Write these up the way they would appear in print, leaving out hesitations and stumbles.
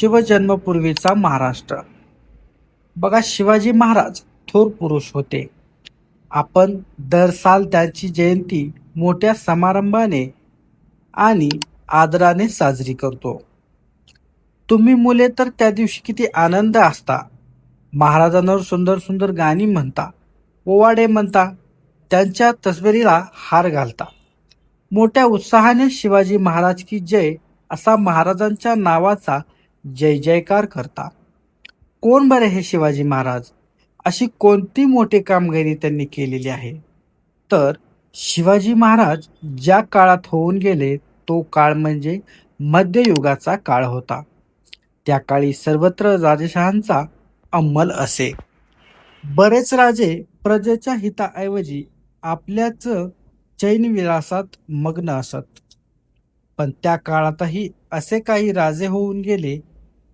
शिवजन्मपूर्वीचा महाराष्ट्र. बघा, शिवाजी महाराज थोर पुरुष होते. आपण दर साल त्यांची जयंती मोठ्या समारंभाने आणि आदराने साजरी करतो. तुम्ही मुले तर त्या दिवशी किती आनंद असता. महाराजांवर सुंदर सुंदर गाणी म्हणता, पोवाडे म्हणता, त्यांच्या तस्वीरीला हार घालता. मोठ्या उत्साहाने शिवाजी महाराज की जय असा महाराजांच्या नावाचा जय जयकार करता. कोण बरे हे शिवाजी महाराज? अशी कोणती मोठी कामगिरी त्यांनी केलेली आहे? तर शिवाजी महाराज ज्या काळात होऊन गेले तो काळ म्हणजे मध्ययुगाचा काळ होता. त्या काळी सर्वत्र राजेशहांचा अंमल असे. बरेच राजे प्रजेच्या हिताऐवजी आपल्याच चैनविलासात मग्न असत. पण त्या काळातही असे काही राजे होऊन गेले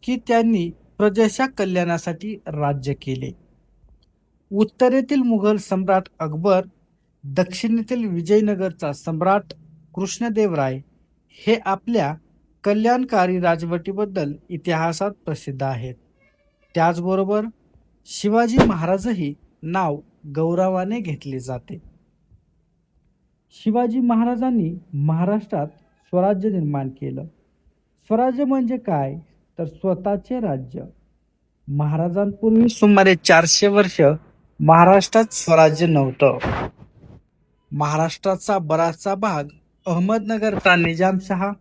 की त्यांनी प्रजेच्या कल्याणासाठी राज्य केले. उत्तरेतील मुघल सम्राट अकबर, दक्षिणेतील विजयनगरचा सम्राट कृष्णदेवराय हे आपल्या कल्याणकारी राजवटीबद्दल इतिहासात प्रसिद्ध आहेत. त्याचबरोबर शिवाजी महाराजही नाव गौरवाने घेतले जाते. शिवाजी महाराजांनी महाराष्ट्रात स्वराज्य निर्माण केलं. स्वराज्य म्हणजे काय? तर स्वतःचे राज्य. महाराजांपूर्वी सुमारे 400 वर्ष महाराष्ट्रात स्वराज्य नव्हतं. महाराष्ट्राचा बराचसा भाग अहमदनगरचा निजामशहा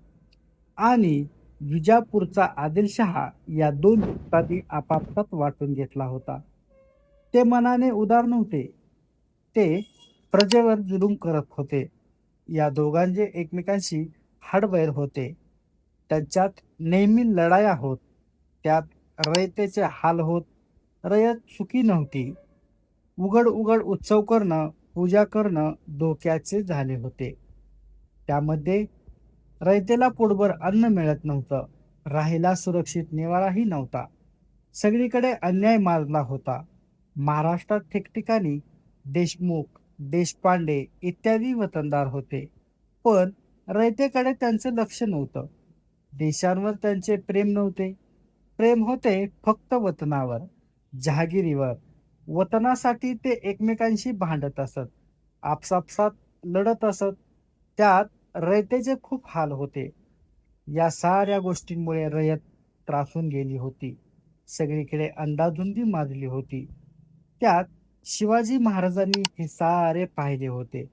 आणि विजापूरचा आदिलशहा या दोन युक्तांनी आपापसात वाटून घेतला होता. ते मनाने उदार नव्हते, ते प्रजेवर जुलूम करत होते. या दोघांचे एकमेकांशी हाडवैर होते. त्यांच्यात नेहमी लढाया होत. त्यात रयतेचे हाल होत. रयत सुखी नव्हती. उघड उघड उत्सव करणं, पूजा करणं धोक्याचे झाले होते. त्यामध्ये रयतेला पोटभर अन्न मिळत नव्हतं. राहायला सुरक्षित निवाराही नव्हता. सगळीकडे अन्याय माजला होता. महाराष्ट्रात ठिकठिकाणी देशमुख, देशपांडे इत्यादी वतनदार होते, पण रयतेकडे त्यांचं लक्ष नव्हतं. देशांवर त्यांचे प्रेम नव्हते. प्रेम होते फक्त वतनावर, जहागिरीवर. वतनासाठी ते एकमेकांशी भांडत असत, आपसापसात लढत असत. त्यात रयतेचे खूप हाल होते. या साऱ्या गोष्टींमुळे रयत त्रासून गेली होती. सगळीकडे अंधाधुंदी माजली होती. त्यात शिवाजी महाराजांनी हे सारे पाहिले होते.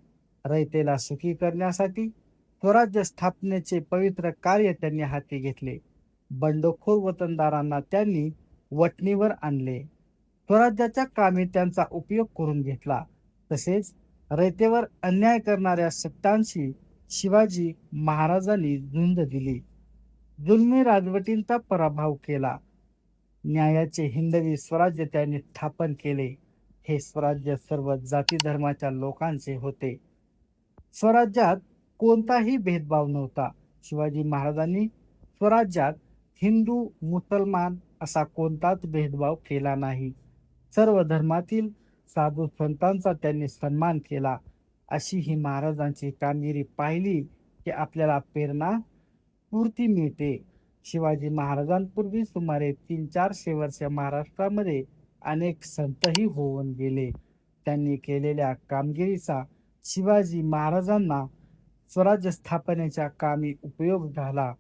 रयतेला सुखी करण्यासाठी स्वराज्य स्थापनेचे पवित्र कार्य त्यांनी हाती घेतले. बंडखोर वतनदारांना त्यांनी वटणीवर आणले. स्वराज्याच्या कामी त्यांचा उपयोग करून घेतला. तसेच रयतेवर अन्याय करणाऱ्या सत्तांशी शिवाजी महाराजांनी झुंज दिली. जुलमी राजवटींचा पराभव केला. न्यायाचे हिंदवी स्वराज्य त्यांनी स्थापन केले. हे स्वराज्य सर्व जाती धर्माच्या लोकांचे होते. स्वराज्यात कोणताही भेदभाव नव्हता. शिवाजी महाराजांनी स्वराज्यात हिंदू मुसलमान असा कोणताच भेदभाव केला नाही. सर्व धर्मातील साधू संतांचा त्यांनी सन्मान केला. अशी ही महाराजांची कामगिरी पाहिली की आपल्याला प्रेरणा स्फूर्ती मिळते. शिवाजी महाराजांपूर्वी सुमारे 300-400 वर्ष महाराष्ट्रामध्ये अनेक संतही होऊन गेले. त्यांनी केलेल्या कामगिरीचा शिवाजी महाराजांना स्वराज्य स्थापनेच्या कामी उपयोग झाला.